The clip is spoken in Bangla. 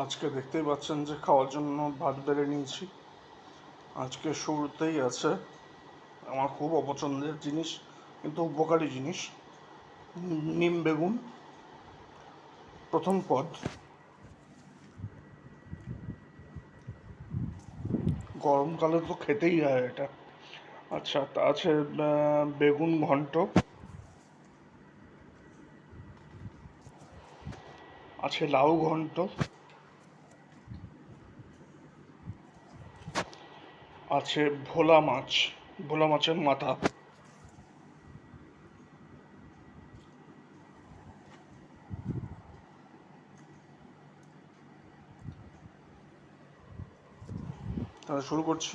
আজকে দেখতেই পাচ্ছেন যে খাওয়ার জন্য ভাত বেড়ে নিয়েছি। আজকে শুরুতেই আছে আমার খুব অপছন্দের জিনিস, কিন্তু উপকারী জিনিস, নিম বেগুন। প্রথম পদ, গরমকালে তো খেতেই হয় এটা। আচ্ছা, তা আছে বেগুন ঘন্ট, আছে লাউ ঘন্ট, আছে ভোলা মাছ, ভোলা মাছের মাথা, তাহলে শুরু করছি।